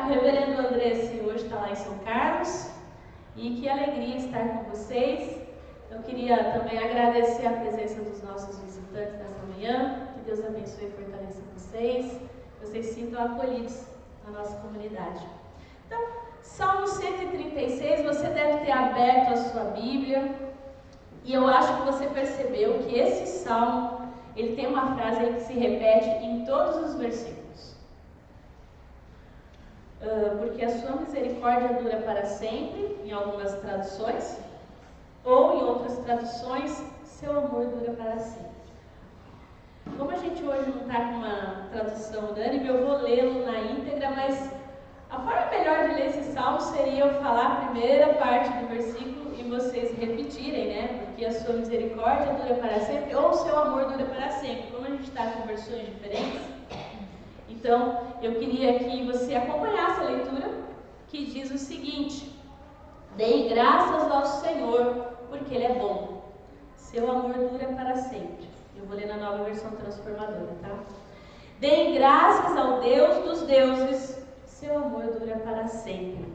O reverendo André hoje está lá em São Carlos e que alegria estar com vocês. Eu queria também agradecer a presença dos nossos visitantes nessa manhã. Que Deus abençoe e fortaleça vocês. Vocês se sintam acolhidos na nossa comunidade. Então, Salmo 136, você deve ter aberto a sua Bíblia e eu acho que você percebeu que esse salmo, ele tem uma frase aí que se repete em todos os versículos. Porque a sua misericórdia dura para sempre, em algumas traduções, ou em outras traduções, seu amor dura para sempre. Como a gente hoje não está com uma tradução unânime, eu vou lê-lo na íntegra, mas a forma melhor de ler esse salmo seria eu falar a primeira parte do versículo e vocês repetirem, né? Porque a sua misericórdia dura para sempre, ou o seu amor dura para sempre. Como a gente está com versões diferentes, então eu queria que você acompanhasse a leitura, que diz o seguinte: dei graças ao Senhor, porque Ele é bom. Seu amor dura para sempre. Eu vou ler na Nova Versão Transformadora, tá? Deem graças ao Deus dos deuses, seu amor dura para sempre.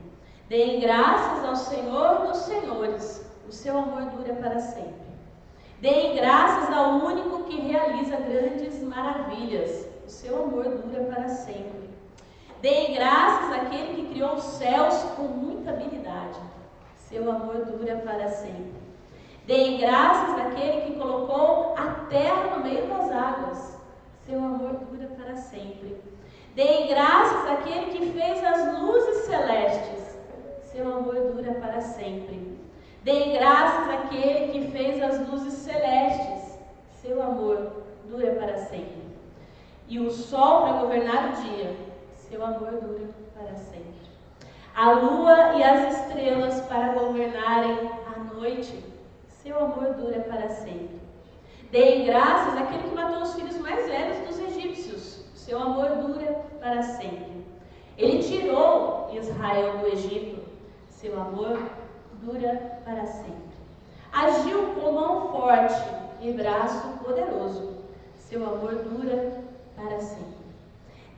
Deem graças ao Senhor dos senhores, o seu amor dura para sempre. Deem graças ao único que realiza grandes maravilhas, o seu amor dura para sempre. Deem graças àquele que criou os céus com muita habilidade, seu amor dura para sempre. Deem graças àquele que colocou a terra no meio das águas, seu amor dura para sempre. Deem graças àquele que fez as luzes celestes, seu amor dura para sempre. Deem graças àquele que fez as luzes celestes, seu amor dura para sempre. E o sol para governar o dia, seu amor dura para sempre. A lua e as estrelas para governarem a noite, seu amor dura para sempre. Deem graças àquele que matou os filhos mais velhos dos egípcios, seu amor dura para sempre. Ele tirou Israel do Egito, seu amor dura para sempre. Agiu com mão forte e braço poderoso, seu amor dura para sempre.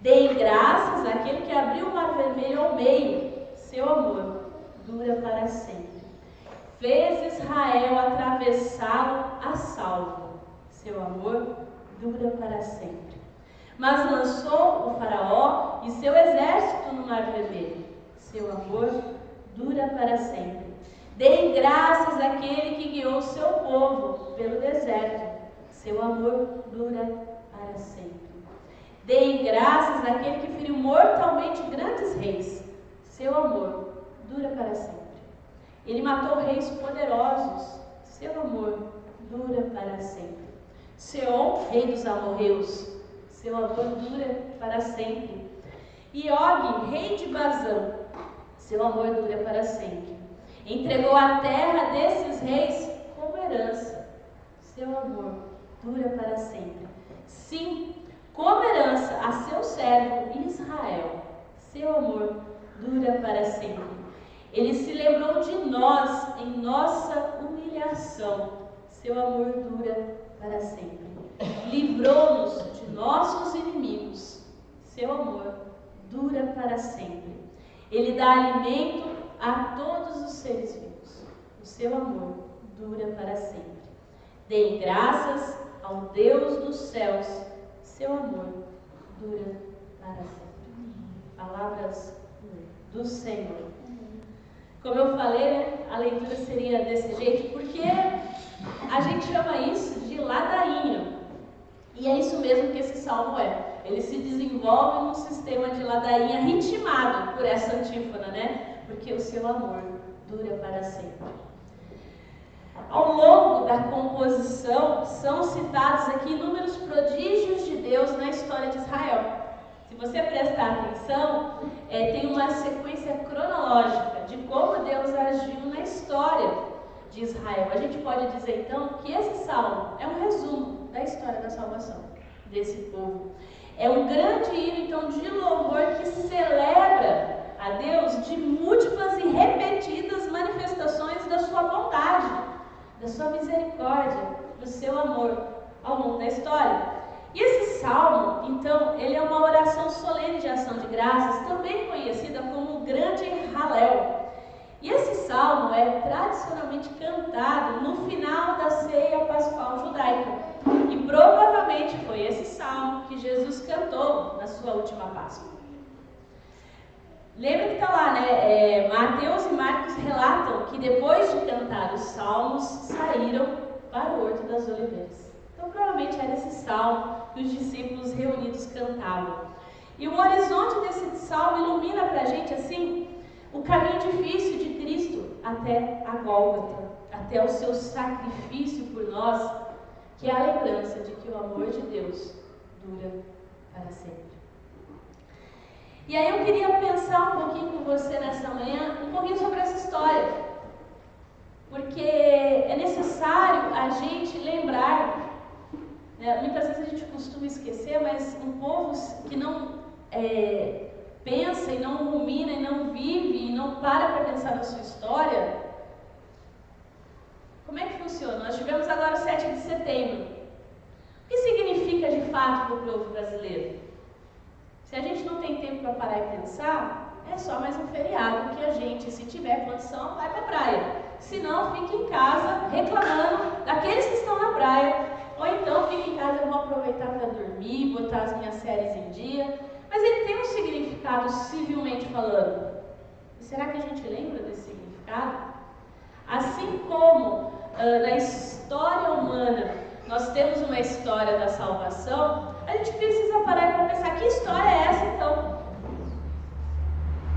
Deem graças àquele que abriu o mar vermelho ao meio, seu amor dura para sempre. Fez Israel atravessá-lo a salvo, seu amor dura para sempre. Mas lançou o faraó e seu exército no mar vermelho, seu amor dura para sempre. Deem graças àquele que guiou seu povo pelo deserto, seu amor dura para sempre. Deem graças àquele que feriu mortalmente grandes reis, seu amor dura para sempre. Ele matou reis poderosos, seu amor dura para sempre. Seom, rei dos amorreus, seu amor dura para sempre. E Og, rei de Bazã, seu amor dura para sempre. Entregou a terra desses reis como herança, seu amor dura para sempre. Sim, como herança a seu servo Israel, seu amor dura para sempre. Ele se lembrou de nós em nossa humilhação, seu amor dura para sempre. Livrou-nos de nossos inimigos, seu amor dura para sempre. Ele dá alimento a todos os seres vivos, o seu amor dura para sempre. Deem graças ao Deus dos céus, seu amor dura para sempre. Palavras do Senhor. Como eu falei, né, a leitura seria desse jeito, porque a gente chama isso de ladainha. E é isso mesmo que esse salmo é. Ele se desenvolve num sistema de ladainha ritmado por essa antífona, né? Porque o seu amor dura para sempre. Ao longo da composição, são citados aqui inúmeros prodígios de Deus na história de Israel. Se você prestar atenção, tem uma sequência cronológica de como Deus agiu na história de Israel. A gente pode dizer, então, que esse salmo é um resumo da história da salvação desse povo. É um grande hino, então, de louvor que celebra a Deus de múltiplas e repetidas manifestações da sua bondade, da sua misericórdia, do seu amor ao longo da história. E esse salmo, então, ele é uma oração solene de ação de graças, também conhecida como o Grande Halel. E esse salmo é tradicionalmente cantado no final da ceia pascual judaica. E provavelmente foi esse salmo que Jesus cantou na sua última Páscoa. Lembra que está lá, né? Mateus e Marcos relatam que depois de cantar os salmos, saíram para o Horto das Oliveiras. Então, provavelmente era esse salmo que os discípulos reunidos cantavam. E o horizonte desse salmo ilumina para a gente, assim, o caminho difícil de Cristo até a Gólgota, até o seu sacrifício por nós, que é a lembrança de que o amor de Deus dura para sempre. E aí eu queria pensar um pouquinho com você nessa manhã, um pouquinho sobre essa história. Porque é necessário a gente lembrar, né? Muitas vezes a gente costuma esquecer, mas um povo que não pensa e não rumina e não vive e não para pensar na sua história, como é que funciona? Nós tivemos agora o 7 de setembro. O que significa de fato para o povo brasileiro? Se a gente não tem tempo para parar e pensar, é só mais um feriado que a gente, se tiver condição, vai para a praia. Se não, fique em casa reclamando daqueles que estão na praia. Ou então, fique em casa, eu vou aproveitar para dormir, botar as minhas séries em dia. Mas ele tem um significado civilmente falando. E será que a gente lembra desse significado? Assim como na história humana nós temos uma história da salvação, a gente precisa parar para pensar, que história é essa então?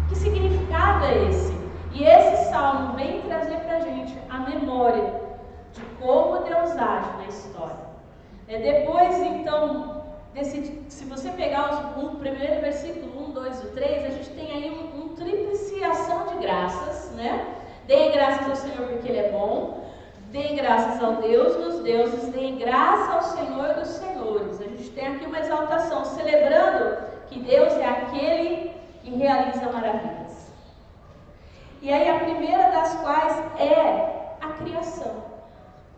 Que significado é esse? E esse salmo vem trazer para a gente a memória de como Deus age na história. Depois, então, se você pegar o primeiro versículo 1, 2 e 3, a gente tem aí um tríplice ação de graças, né? Deem graças ao Senhor porque Ele é bom. Deem graças ao Deus dos deuses, deem graça ao Senhor dos senhores. A gente tem aqui uma exaltação, celebrando que Deus é aquele que realiza maravilhas. E aí a primeira das quais é a criação.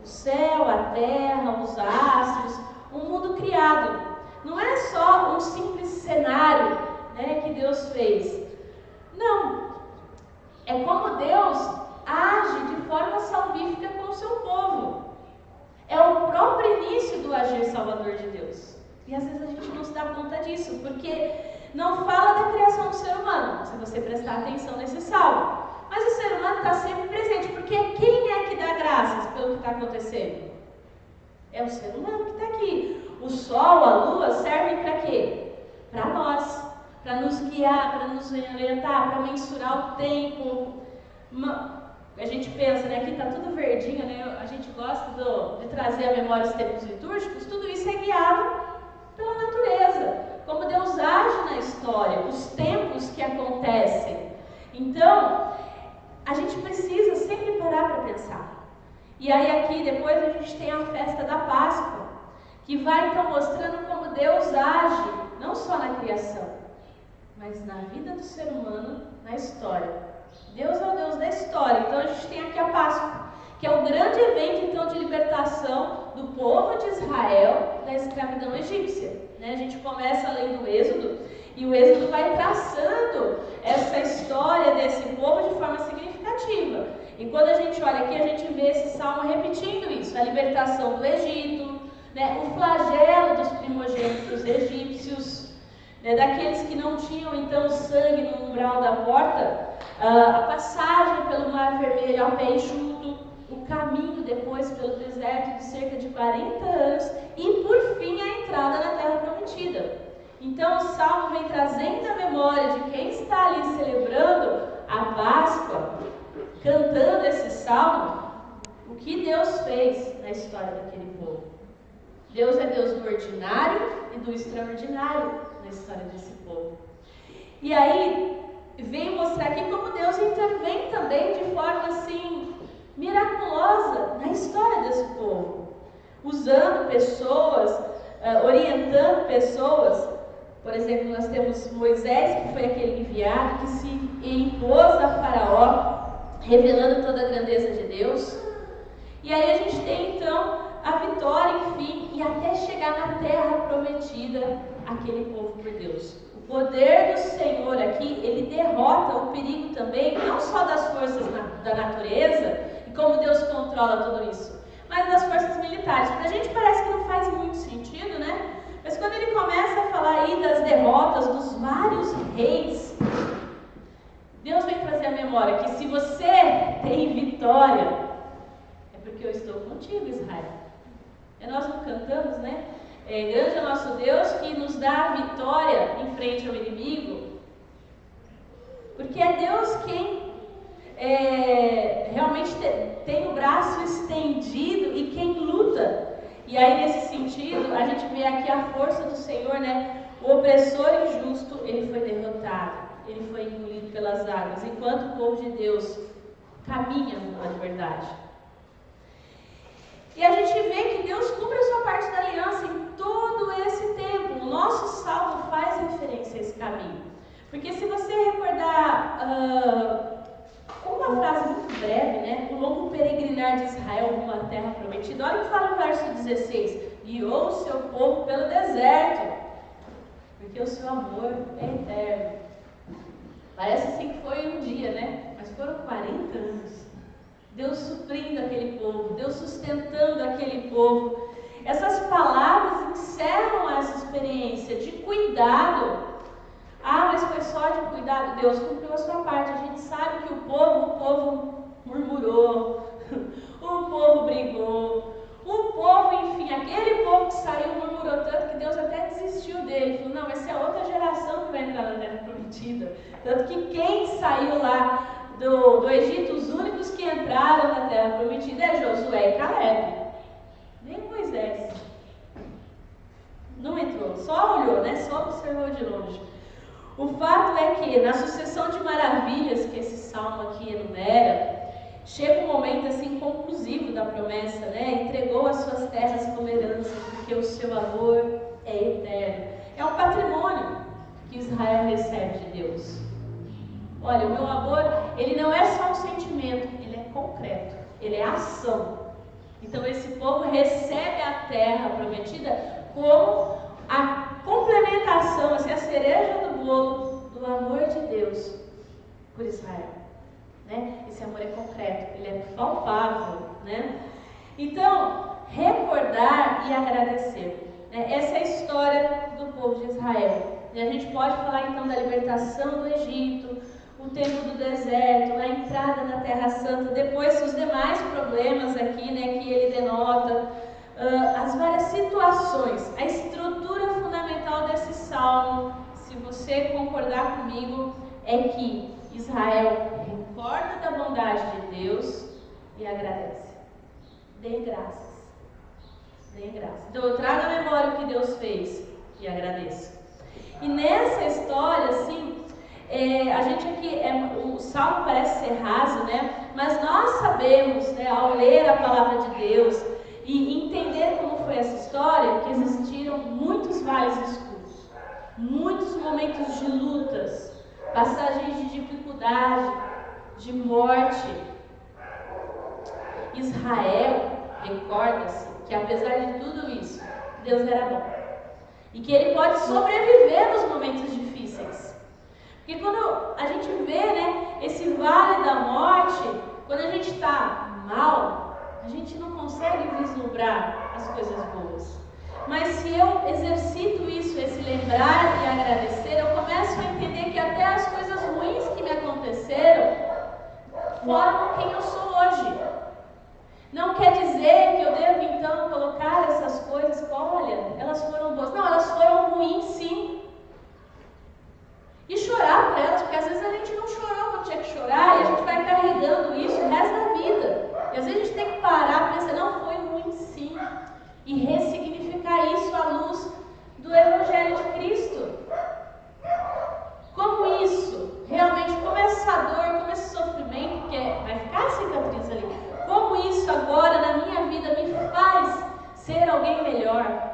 O céu, a terra, os astros, um mundo criado. Não é só um simples cenário, né, que Deus fez. Não. É como Deus age de forma salvífica com o seu povo. É o próprio início do agir salvador de Deus. E às vezes a gente não se dá conta disso, porque não fala da criação do ser humano, se você prestar atenção nesse salmo. Mas o ser humano está sempre presente, porque quem é que dá graças pelo que está acontecendo? É o ser humano que está aqui. O sol, a lua servem para quê? Para nós, para nos guiar, para nos orientar, para mensurar o tempo. A gente pensa, né, aqui está tudo verdinho, né? A gente gosta de trazer à memória os tempos litúrgicos. Tudo isso é guiado pela natureza, como Deus age na história, os tempos que acontecem. Então, a gente precisa sempre parar para pensar. E aí aqui depois a gente tem a festa da Páscoa, que vai então mostrando como Deus age, não só na criação, mas na vida do ser humano, na história. Deus é o Deus da história. Então a gente tem aqui a Páscoa, que é o grande evento então de libertação do povo de Israel da escravidão egípcia. A gente começa lendo o Êxodo, e o Êxodo vai traçando essa história desse povo de forma significativa. E quando a gente olha aqui, a gente vê esse salmo repetindo isso, a libertação do Egito, o flagelo dos primogênitos egípcios, daqueles que não tinham então sangue no umbral da porta, a passagem pelo Mar Vermelho a pé enxuto, o caminho depois pelo deserto de cerca de 40 anos e por fim a entrada na Terra Prometida. Então o Salmo vem trazendo a memória de quem está ali celebrando a Páscoa, cantando esse Salmo, o que Deus fez na história daquele povo. Deus é Deus do ordinário e do extraordinário na história desse povo. E aí vem mostrar aqui como Deus intervém também de forma assim miraculosa na história desse povo, usando pessoas, orientando pessoas. Por exemplo, nós temos Moisés, que foi aquele enviado que se impôs a Faraó, revelando toda a grandeza de Deus. E aí a gente tem então a vitória, enfim, e até chegar na terra prometida, aquele povo por Deus. O poder do Senhor aqui, ele derrota o perigo também, não só das forças da natureza, e como Deus controla tudo isso, mas das forças militares. Pra gente parece que não faz muito sentido, né? Mas quando ele começa a falar aí das derrotas dos vários reis, Deus vem trazer a memória que se você tem vitória, é porque eu estou contigo, Israel. Nós não cantamos, né? Grande é o nosso Deus que nos dá a vitória em frente ao inimigo, porque é Deus quem realmente tem o braço estendido e quem luta. E aí nesse sentido, a gente vê aqui a força do Senhor, né? O opressor injusto, ele foi derrotado, ele foi engolido pelas águas, enquanto o povo de Deus caminha na verdade. E a gente vê que Deus cumpre a sua parte da aliança em todo esse tempo. O nosso salmo faz referência a esse caminho. Porque se você recordar uma frase muito breve, né? O longo peregrinar de Israel rumo à terra prometida. Olha o que fala no verso 16. Guiou o seu povo pelo deserto, porque o seu amor é eterno. Parece assim que foi um dia, né? Mas foram 40 anos. Deus suprindo aquele povo, Deus sustentando aquele povo. Essas palavras encerram essa experiência de cuidado. Mas foi só de cuidado. Deus cumpriu a sua parte. A gente sabe que o povo murmurou, o povo brigou, o povo, enfim, aquele povo que saiu murmurou tanto que Deus até desistiu dele. Falou, não, essa é outra geração que vai entrar na Terra Prometida. Tanto que quem saiu lá do Egito, os únicos que entraram na Terra Prometida é Josué e Caleb. Nem Moisés. Não entrou, só olhou, né? Só observou de longe. O fato é que na sucessão de maravilhas que esse salmo aqui enumera, chega um momento assim conclusivo da promessa promessa, né? Entregou as suas terras como herança, porque o seu amor é eterno. É um patrimônio que Israel recebe de Deus. Olha, o meu amor, ele não é só um sentimento, ele é concreto, ele é ação. Então esse povo recebe a terra prometida como a complementação, assim, a cereja do bolo do amor de Deus por Israel. Né? Esse amor é concreto, ele é palpável, né? Então, recordar e agradecer, né? Essa é a história do povo de Israel. E a gente pode falar então da libertação do Egito, o tempo do deserto, a entrada na Terra Santa, depois os demais problemas aqui, né, que ele denota, as várias situações, a estrutura fundamental desse salmo, se você concordar comigo, é que Israel recorda da bondade de Deus e agradece. Deem graças. Deem graças. Então eu trago à memória o que Deus fez e agradeço. E nessa história, assim, a gente aqui, o salmo parece ser raso, né? Mas nós sabemos, né, ao ler a palavra de Deus e entender como foi essa história, que existiram muitos vales escuros, muitos momentos de lutas, passagens de dificuldade, de morte. Israel recorda-se que apesar de tudo isso, Deus era bom. E que ele pode sobreviver nos momentos difíceis. Porque quando a gente vê, né, esse vale da morte, quando a gente está mal, a gente não consegue vislumbrar as coisas boas. Mas se eu exercito isso, esse lembrar e agradecer, eu começo a entender que até as coisas ruins que me aconteceram formam quem eu sou hoje. Não quer dizer que eu devo então colocar essas coisas, olha, elas foram boas. Não, elas foram ruins sim. E chorar por elas, porque às vezes a gente não chorou quando tinha que chorar e a gente vai carregando isso o resto da vida. E às vezes a gente tem que parar e pensar, não, foi ruim sim. E ressignificar isso à luz do Evangelho de Cristo. Como isso, realmente, como essa dor, como esse sofrimento, que vai ficar a cicatriz ali, como isso agora na minha vida me faz ser alguém melhor.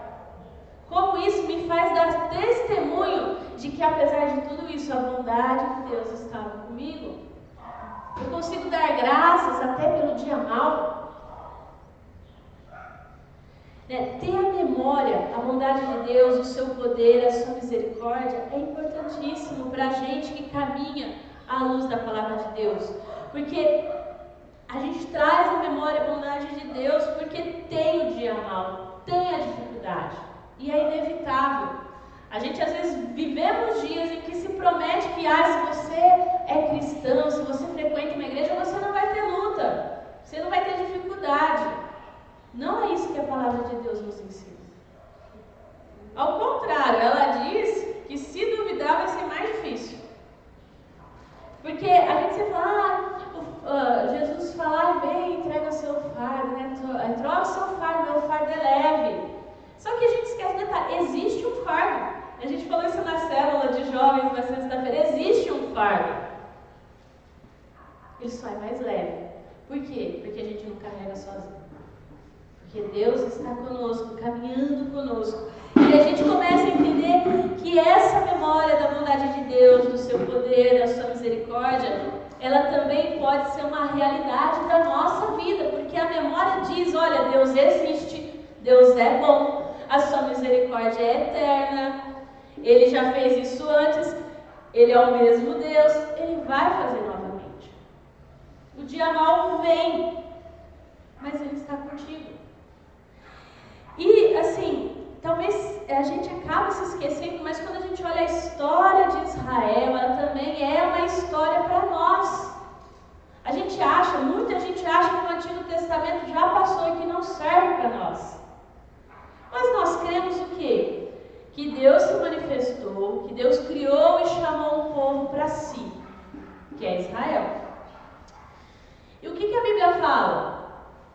Como isso me faz dar testemunho de que apesar de tudo isso, a bondade de Deus estava comigo. Eu consigo dar graças até pelo dia mau. Ter a memória, a bondade de Deus, o seu poder, a sua misericórdia é importantíssimo para a gente que caminha à luz da palavra de Deus. Porque a gente traz a memória a bondade de Deus porque tem o dia mau, tem a dificuldade. E é inevitável. A gente às vezes vivemos dias em que se promete que se você é cristão, se você frequenta uma igreja, você não vai ter luta, você não vai ter dificuldade. Não é isso que a palavra de Deus nos ensina. Ao contrário, ela diz que se duvidar vai ser mais difícil. Porque a gente sempre fala, Jesus fala, vem, entrega o seu fardo, né? Troca o seu fardo, meu fardo é leve. Só que a gente esquece de detalhe, existe um fardo. A gente falou isso na célula de jovens na sexta-feira, existe um fardo. Ele só é mais leve. Por quê? Porque a gente não carrega sozinho. Porque Deus está conosco, caminhando conosco. E a gente começa a entender que essa memória da bondade de Deus, do seu poder, da sua misericórdia, ela também pode ser uma realidade da nossa vida. Porque a memória diz, olha, Deus existe, Deus é bom, a sua misericórdia é eterna, Ele já fez isso antes, Ele é o mesmo Deus, Ele vai fazer novamente. O dia mau vem, mas Ele está contigo. E assim, talvez a gente acabe se esquecendo, mas quando a gente olha a história de Israel, ela também é uma história para nós. Muita gente acha que o Antigo Testamento já passou e que não serve para nós. Mas nós cremos o quê? Que Deus se manifestou, que Deus criou e chamou um povo para si, que é Israel. E o que a Bíblia fala?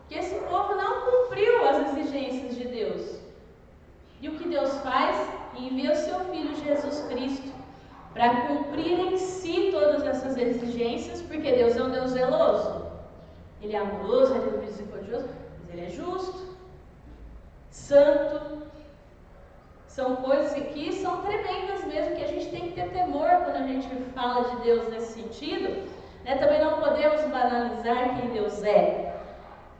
Que esse povo não cumpriu as exigências de Deus. E o que Deus faz? Envia o seu Filho Jesus Cristo para cumprir em si todas essas exigências, porque Deus é um Deus zeloso. Ele é amoroso, ele é misericordioso, mas Ele é justo, santo. São coisas que são tremendas mesmo, que a gente tem que ter temor quando a gente fala de Deus nesse sentido. Né? Também não podemos banalizar quem Deus é.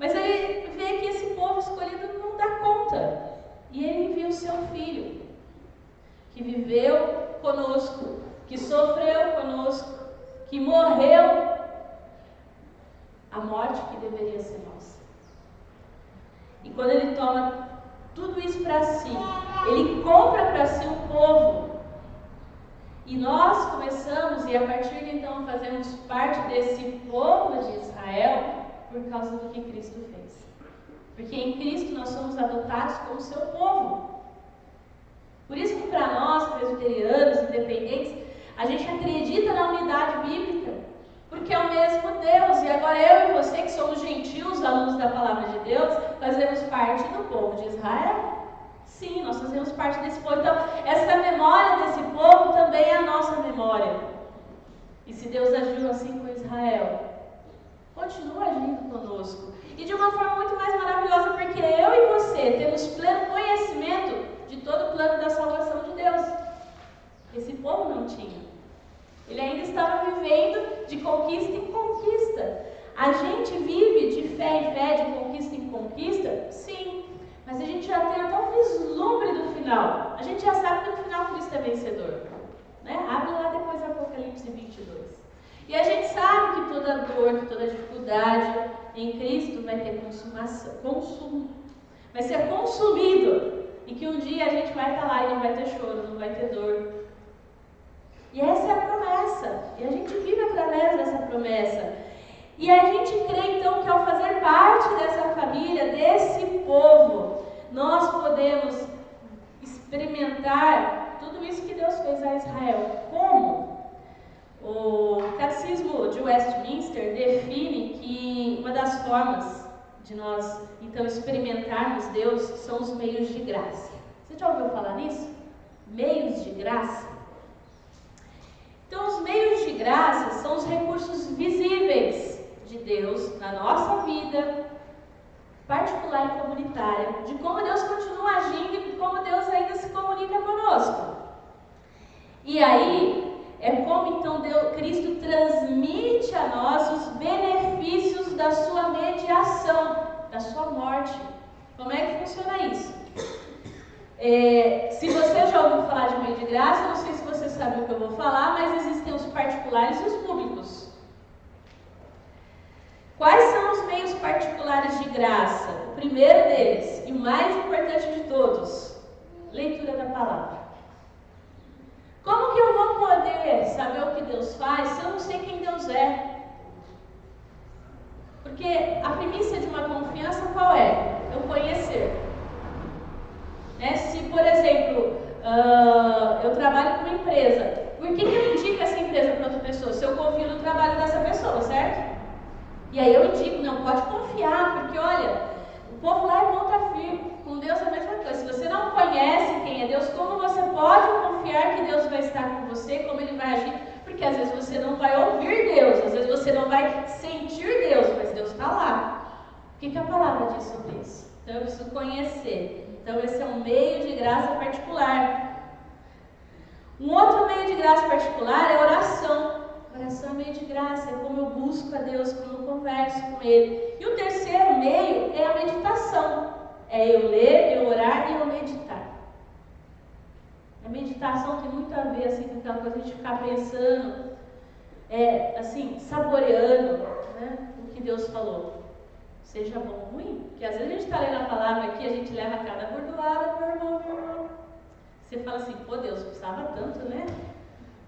Mas ele vê que esse povo escolhido não dá conta. E ele envia o seu filho, que viveu conosco, que sofreu conosco, que morreu a morte que deveria ser nossa. E quando ele toma tudo isso para si, ele compra para si um povo. E nós começamos, e a partir de então fazemos parte desse povo de Israel, por causa do que Cristo fez. Porque em Cristo nós somos adotados como seu povo. Por isso que para nós, presbiterianos, independentes, a gente acredita na unidade bíblica, porque é o mesmo Deus. E agora eu e você, que somos gentios, alunos da palavra de Deus, fazemos parte do povo de Israel. Sim, nós fazemos parte desse povo. Então, essa memória desse povo também é a nossa memória. E se Deus agiu assim com Israel, continua agindo conosco. E de uma forma muito mais maravilhosa, porque eu e você temos pleno conhecimento de todo o plano da salvação de Deus. Esse povo não tinha. Ele ainda estava vivendo de conquista em conquista. A gente vive de fé em fé, de conquista em conquista? Sim. Mas a gente já tem até um vislumbre do final. A gente já sabe que no final Cristo é vencedor. Né? Abre lá depois Apocalipse 22. E a gente sabe que toda dor, que toda dificuldade em Cristo vai ter consumo. Vai ser consumido. E que um dia a gente vai estar lá e não vai ter choro, não vai ter dor. E essa é a promessa. E a gente vive através dessa promessa. E a gente crê então que ao fazer parte dessa família, desse povo, nós podemos experimentar tudo isso que Deus fez a Israel. Como? O Catecismo de Westminster define que uma das formas de nós então experimentarmos Deus são os meios de graça. Você já ouviu falar nisso? Meios de graça? Então, os meios de graça são os recursos visíveis de Deus na nossa vida particular e comunitária, de como Deus continua agindo e de como Deus ainda se comunica conosco. E aí, é como então Cristo transmite a nós os benefícios da sua mediação, da sua morte. Como é que funciona isso? Se você já ouviu falar de meio de graça, não sei se você sabe o que eu vou falar, mas existem os particulares e os públicos. Quais são os meios particulares de graça? O primeiro deles, e o mais importante de todos, leitura da palavra. Como que eu vou poder saber o que Deus faz se eu não sei quem Deus é? Porque a premissa de uma confiança qual é? Eu conhecer. Se, por exemplo, eu trabalho com uma empresa, por que eu indico essa empresa para outra pessoa? Se eu confio no trabalho dessa pessoa, certo? E aí eu indico, não, pode confiar, porque olha, o povo lá é ponta firme, com Deus é a mesma coisa. Se você não conhece quem é Deus, como você pode confiar que Deus vai estar com você, como Ele vai agir? Porque às vezes você não vai ouvir Deus, às vezes você não vai sentir Deus, mas Deus está lá. O que a palavra diz sobre isso? Então eu preciso conhecer. Então esse é um meio de graça particular. Um outro meio de graça particular é oração. Oração é meio de graça, é como eu busco a Deus, como eu converso com Ele. E o terceiro meio é a meditação. É eu ler, eu orar e eu meditar. A meditação tem muito a ver assim, com aquela coisa de a gente ficar pensando, assim, saboreando, né, o que Deus falou. Seja bom ou ruim, porque às vezes a gente está lendo a palavra aqui, a gente leva cada bordoada, meu irmão. Você fala assim, pô Deus, precisava tanto, né?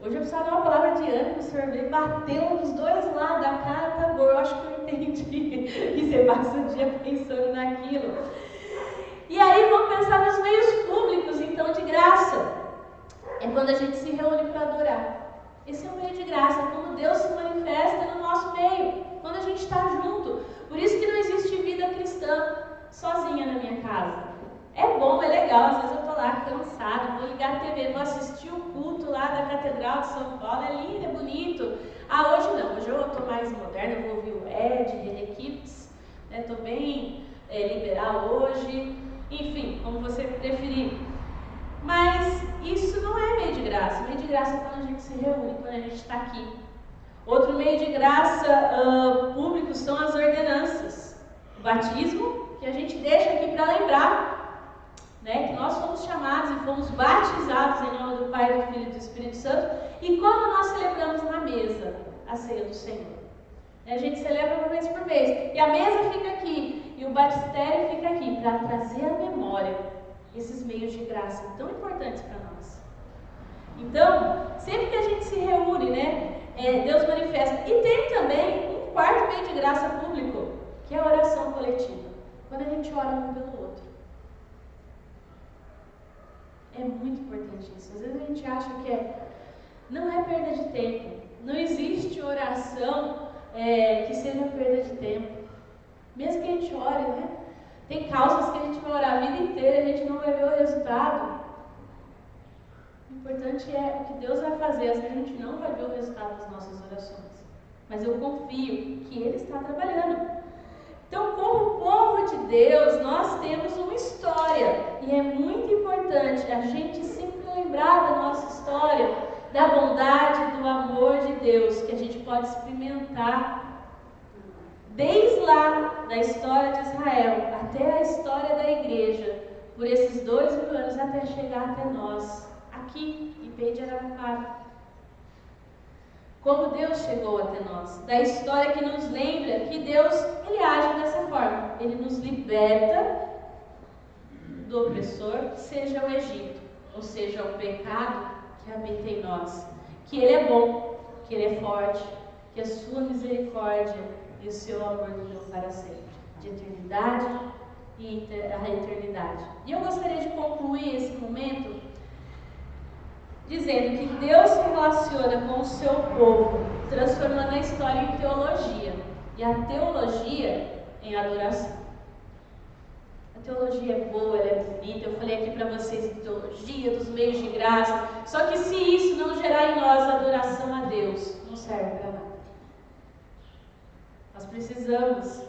Hoje eu precisava dar uma palavra de ânimo, o Senhor veio, bateu nos dois lados, a cara tá boa, eu acho que eu entendi. E você passa o dia pensando naquilo. E aí vamos pensar nos meios públicos, então, de graça. É quando a gente se reúne para adorar. Esse é um meio de graça, é quando Deus se manifesta no nosso meio, quando a gente está junto. Por isso que não existe vida cristã sozinha na minha casa. É bom, é legal, às vezes eu estou lá cansado, vou ligar a TV, vou assistir o culto lá da Catedral de São Paulo, é lindo, é bonito. Hoje não, hoje eu estou mais moderna, eu vou ouvir o Ed, René Kips, estou bem liberar hoje, enfim, como você preferir. Mas isso não é meio de graça. Meio de graça é quando a gente se reúne, quando a gente está aqui. Outro meio de graça público são as ordenanças. O batismo, que a gente deixa aqui para lembrar, né, que nós fomos chamados e fomos batizados em nome do Pai, do Filho e do Espírito Santo. E quando nós celebramos na mesa a ceia do Senhor. A gente celebra uma vez por mês. E a mesa fica aqui, e o batistério fica aqui, para trazer à memória esses meios de graça tão importantes para nós. Então, sempre que a gente se reúne, né, Deus manifesta. E tem também um quarto meio de graça público, que é a oração coletiva. Quando a gente ora um pelo outro. É muito importante isso. Às vezes a gente acha que não é perda de tempo. Não existe oração que seja perda de tempo. Mesmo que a gente ore, né? Tem causas que a gente vai orar a vida inteira e a gente não vai ver o resultado. O importante é o que Deus vai fazer. Às vezes a gente não vai ver o resultado das nossas orações. Mas eu confio que Ele está trabalhando. Então, como povo de Deus, nós temos uma história. E é muito importante a gente sempre lembrar da nossa história, da bondade, do amor de Deus, que a gente pode experimentar desde lá, da história de Israel, até a história da igreja, por esses 2000 anos, até chegar até nós, aqui em Peide Araraquara. Como Deus chegou até nós, da história que nos lembra que Deus, Ele age dessa forma. Ele nos liberta do opressor, seja o Egito, ou seja, o pecado que habita em nós. Que Ele é bom, que Ele é forte, que a sua misericórdia e o seu amor duram para sempre, de eternidade e a eternidade. E eu gostaria de concluir esse momento dizendo que Deus se relaciona com o seu povo, transformando a história em teologia, e a teologia em adoração. A teologia é boa, ela é bonita. Eu falei aqui para vocês de teologia, dos meios de graça. Só que se isso não gerar em nós adoração a Deus, não serve para nada. Nós precisamos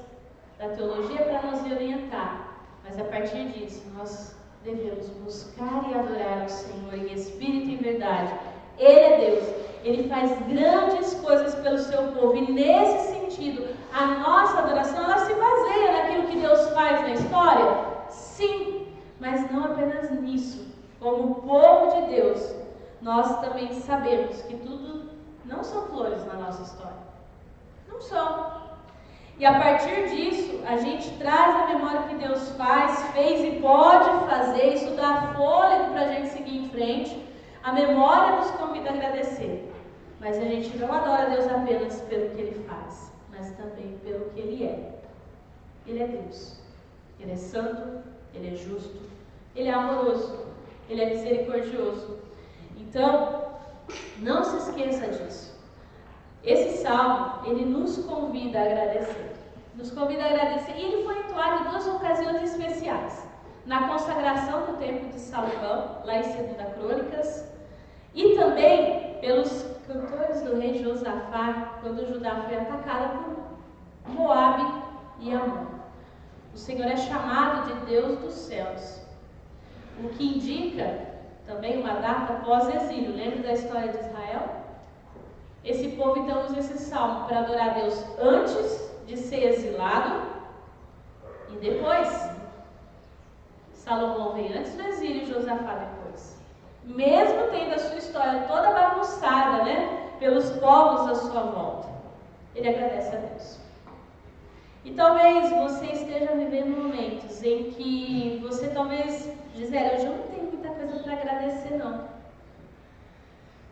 da teologia para nos orientar, mas a partir disso nós devemos buscar e adorar o Senhor em espírito e em verdade. Ele é Deus, Ele faz grandes coisas pelo seu povo, e nesse sentido, a nossa adoração, ela se baseia naquilo que Deus faz na história? Sim, mas não apenas nisso. Como povo de Deus, nós também sabemos que tudo não são flores na nossa história. Não são. E a partir disso, a gente traz a memória que Deus fez e pode fazer. Isso dá fôlego para a gente seguir em frente. A memória nos convida a agradecer. Mas a gente não adora Deus apenas pelo que Ele faz, mas também pelo que Ele é. Ele é Deus. Ele é santo, Ele é justo, Ele é amoroso, Ele é misericordioso. Então, não se esqueça disso. Esse salmo, ele nos convida a agradecer. Nos convida a agradecer. E ele foi entoado em 2 ocasiões especiais. Na consagração do templo de Salomão, lá em 2 Crônicas. E também pelos cantores do rei Josafá, quando Judá foi atacada por Moabe e Amon. O Senhor é chamado de Deus dos céus. O que indica também uma data pós-exílio. Lembra da história de Israel? Esse povo então usa esse salmo para adorar a Deus antes de ser exilado e depois. Salomão vem antes do exílio e Josafá depois. Mesmo tendo a sua história toda bagunçada, né, pelos povos à sua volta, ele agradece a Deus. E talvez você esteja vivendo momentos em que você talvez diz, hoje eu não tenho muita coisa para agradecer não.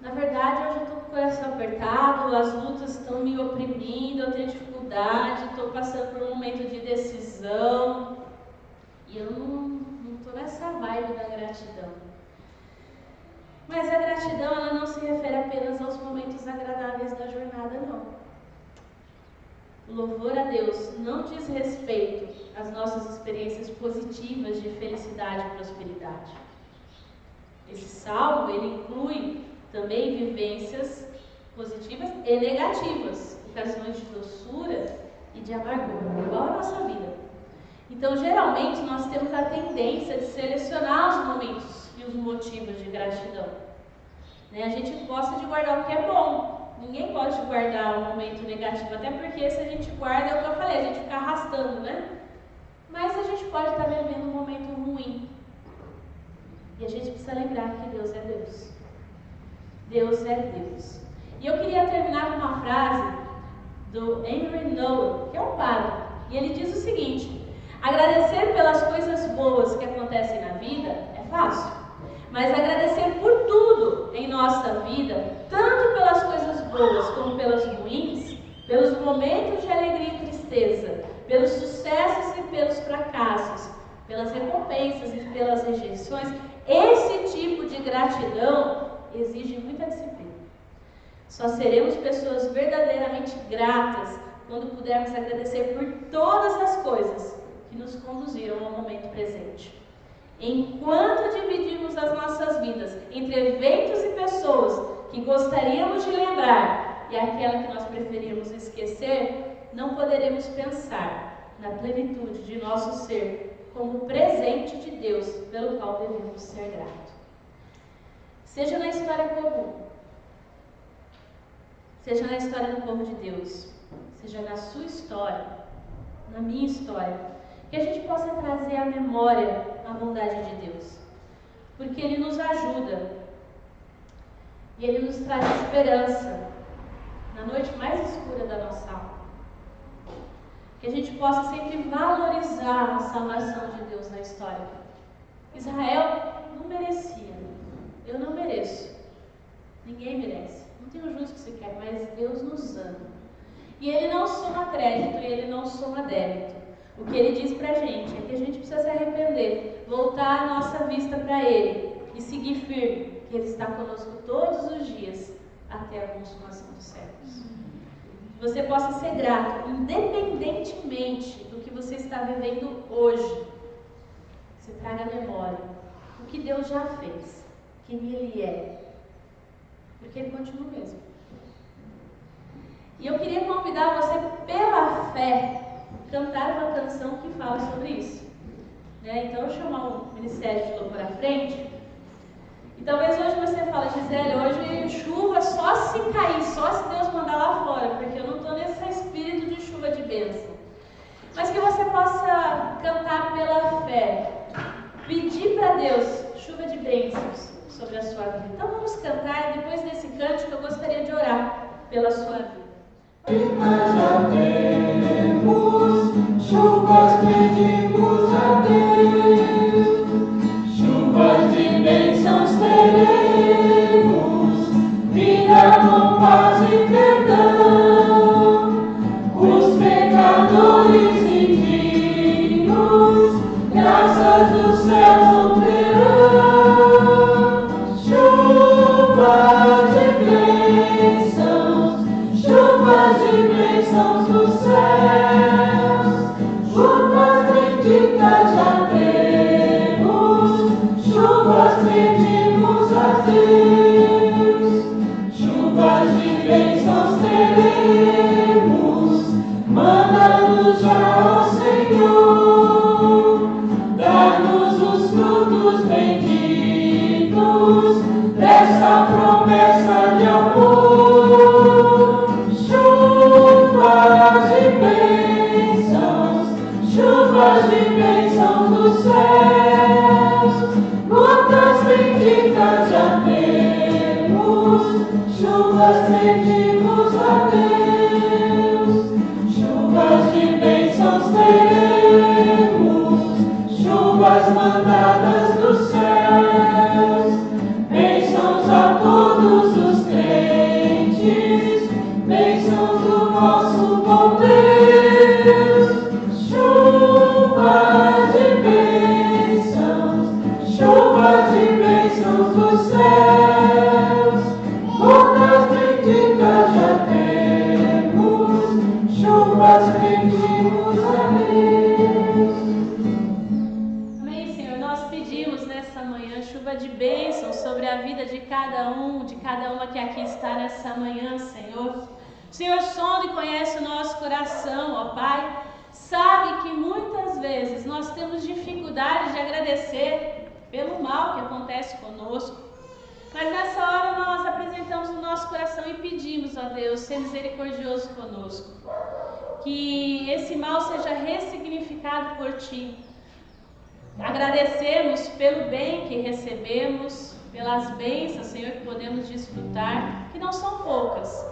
Na verdade, hoje eu estou com o coração apertado, as lutas estão me oprimindo, eu tenho dificuldade, estou passando por um momento de decisão e eu não estou nessa vibe da gratidão. Mas a gratidão, ela não se refere apenas aos momentos agradáveis da jornada, não. O louvor a Deus não diz respeito às nossas experiências positivas de felicidade e prosperidade. Esse salmo, ele inclui também vivências positivas e negativas, ocasiões de doçura e de amargura, igual a nossa vida. Então, Então, geralmente, nós temos a tendência de selecionar os momentos e os motivos de gratidão. Né? A gente gosta de guardar o que é bom. Ninguém gosta de guardar um momento negativo, até porque se a gente guarda, é o que eu falei, a gente fica arrastando, né? Mas a gente pode estar vivendo um momento ruim. E a gente precisa lembrar que Deus é Deus. Deus é Deus. E eu queria terminar com uma frase do Henry Nouwen, que é um padre. E ele diz o seguinte: agradecer pelas coisas boas que acontecem na vida é fácil. Mas agradecer por tudo em nossa vida, tanto pelas coisas boas como pelas ruins, pelos momentos de alegria e tristeza, pelos sucessos e pelos fracassos, pelas recompensas e pelas rejeições, esse tipo de gratidão exige muita disciplina. Só seremos pessoas verdadeiramente gratas quando pudermos agradecer por todas as coisas que nos conduziram ao momento presente. Enquanto dividimos as nossas vidas entre eventos e pessoas que gostaríamos de lembrar e aquela que nós preferimos esquecer, não poderemos pensar na plenitude de nosso ser como presente de Deus pelo qual devemos ser gratos. Seja na história comum, seja na história do povo de Deus, seja na sua história, na minha história, que a gente possa trazer à memória a bondade de Deus, porque Ele nos ajuda e Ele nos traz esperança na noite mais escura da nossa alma. Que a gente possa sempre valorizar a salvação de Deus na história. Israel não merecia, eu não mereço, ninguém merece, não tem o justo sequer, mas Deus nos ama. E Ele não soma crédito e Ele não soma débito. O que Ele diz pra gente é que a gente precisa se arrepender, voltar a nossa vista para Ele e seguir firme, que Ele está conosco todos os dias até a consumação dos séculos. Que você possa ser grato, independentemente do que você está vivendo hoje. Você traga à memória o que Deus já fez, quem Ele é, porque Ele continua mesmo. E eu queria convidar você, pela fé, cantar uma canção que fala sobre isso. Né? Então eu vou chamar o Ministério de Louvor à frente. E talvez hoje você fale: Gisele, hoje chuva só se cair, só se Deus mandar lá fora, porque eu não estou nesse espírito de chuva de bênção. Mas que você possa cantar pela fé, pedir para Deus chuva de bênçãos sobre a sua vida. Então vamos cantar, e depois desse cântico eu gostaria de orar pela sua vida. Nós já temos chuvas, pedimos a Deus, chuvas de bênçãos teremos, vida com paz e perdão, os pecadores indignos, graças do céu obterão, chuvas de bênçãos, chuvas de bênçãos dos céus, chuvas benditas já temos, chuvas pedimos a Deus, chuvas de bênçãos teremos, manda-nos já, ó Senhor, dá-nos os frutos benditos dessa promessa de amor. Chuvas de bênçãos dos céus, gotas benditas já temos, chuvas pedimos a Deus, chuvas de bênçãos teremos, chuvas mandadas dos céus, bênçãos a todos os crentes, bênçãos do nosso bom Deus. Chuvas de bênçãos dos céus, gotas benditas já temos, chuvas pedimos a Deus. Amém, Senhor. Nós pedimos nessa manhã chuva de bênçãos sobre a vida de cada uma que aqui está nessa manhã, Senhor. O Senhor sonda e conhece o nosso coração, ó Pai. Sabe que muitas vezes nós dificuldade de agradecer pelo mal que acontece conosco. Mas nessa hora nós apresentamos o nosso coração e pedimos a Deus ser misericordioso conosco. Que esse mal seja ressignificado por Ti. Agradecemos pelo bem que recebemos, pelas bênçãos, Senhor, que podemos desfrutar, que não são poucas.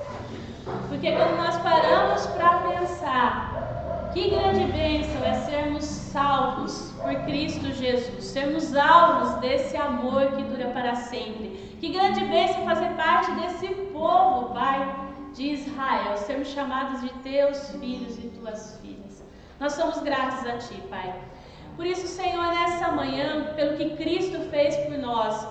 Porque quando nós paramos para pensar, que grande bênção é sermos salvos por Cristo Jesus, sermos alvos desse amor que dura para sempre. Que grande bênção fazer parte desse povo, Pai, de Israel, sermos chamados de Teus filhos e Tuas filhas. Nós somos gratos a Ti, Pai. Por isso, Senhor, nessa manhã, pelo que Cristo fez por nós,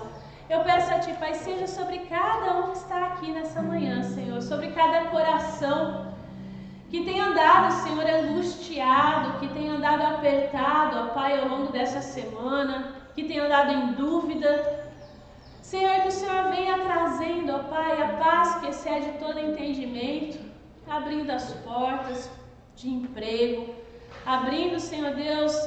eu peço a Ti, Pai, seja sobre cada um que está aqui nessa manhã, Senhor, sobre cada coração que tem andado, Senhor, angustiado, que tem andado apertado, ó Pai, ao longo dessa semana, que tem andado em dúvida. Senhor, que o Senhor venha trazendo, ó Pai, a paz que excede todo entendimento, abrindo as portas de emprego, abrindo, Senhor Deus,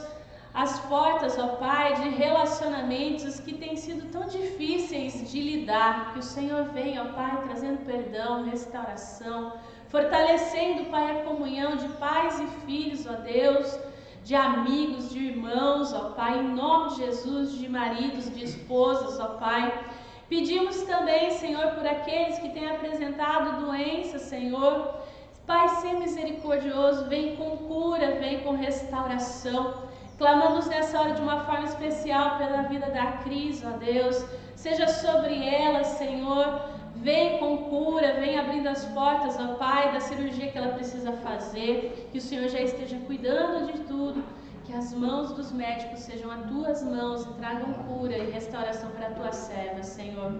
as portas, ó Pai, de relacionamentos que têm sido tão difíceis de lidar. Que o Senhor venha, ó Pai, trazendo perdão, restauração, fortalecendo, Pai, a comunhão de pais e filhos, ó Deus, de amigos, de irmãos, ó Pai, em nome de Jesus, de maridos, de esposas, ó Pai. Pedimos também, Senhor, por aqueles que têm apresentado doenças, Senhor. Pai, seja misericordioso, vem com cura, vem com restauração. Clamamos nessa hora de uma forma especial pela vida da Cris, ó Deus. Seja sobre ela, Senhor. Vem com cura, vem abrindo as portas, ó Pai, da cirurgia que ela precisa fazer. Que o Senhor já esteja cuidando de tudo. Que as mãos dos médicos sejam as Tuas mãos e tragam cura e restauração para a Tua serva, Senhor.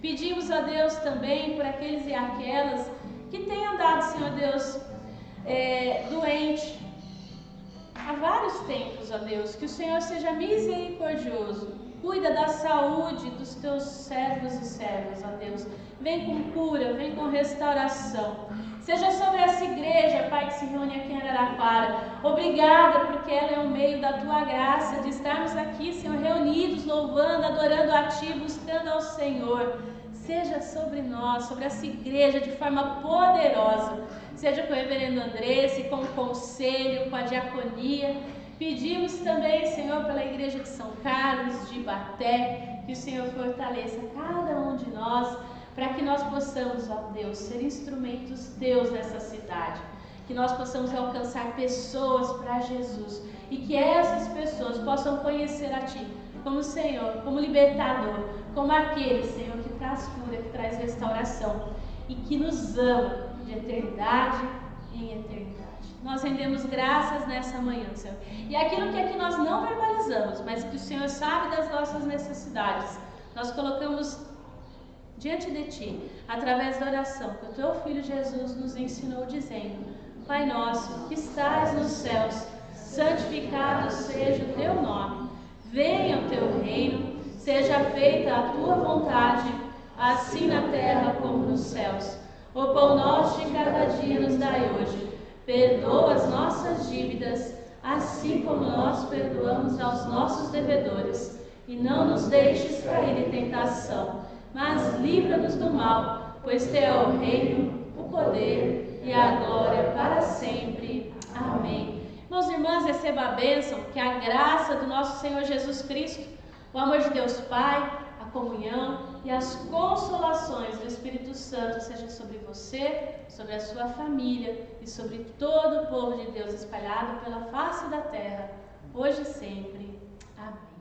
Pedimos a Deus também por aqueles e aquelas que têm andado, Senhor Deus, doente há vários tempos, ó Deus. Que o Senhor seja misericordioso. Cuida da saúde dos Teus servos e servas, ó Deus. Vem com cura, vem com restauração. Seja sobre essa igreja, Pai, que se reúne aqui em Araraquara. Obrigada, porque ela é o meio da Tua graça, de estarmos aqui, Senhor, reunidos, louvando, adorando a Ti, buscando ao Senhor. Seja sobre nós, sobre essa igreja, de forma poderosa. Seja com o reverendo Andresse, com o conselho, com a diaconia. Pedimos também, Senhor, pela igreja de São Carlos, de Ibaté, que o Senhor fortaleça cada um de nós, para que nós possamos, ó Deus, ser instrumentos Teus nessa cidade. Que nós possamos alcançar pessoas para Jesus e que essas pessoas possam conhecer a Ti como Senhor, como libertador, como aquele, Senhor, que traz cura, que traz restauração e que nos ama de eternidade em eternidade. Nós rendemos graças nessa manhã, Senhor. E aquilo que aqui nós não verbalizamos, mas que o Senhor sabe das nossas necessidades, nós colocamos diante de Ti, através da oração que o Teu Filho Jesus nos ensinou, dizendo: Pai nosso, que estás nos céus, santificado seja o Teu nome. Venha o Teu reino, seja feita a Tua vontade, assim na terra como nos céus. O pão nosso de cada dia nos dai hoje. Perdoa as nossas dívidas, assim como nós perdoamos aos nossos devedores. E não nos deixes cair em tentação, mas livra-nos do mal, pois Teu é o reino, o poder e a glória para sempre. Amém. Irmãos e irmãs, receba a bênção, que a graça do nosso Senhor Jesus Cristo, o amor de Deus Pai, a comunhão e as consolações do Espírito Santo sejam sobre você, sobre a sua família e sobre todo o povo de Deus espalhado pela face da terra, hoje e sempre. Amém.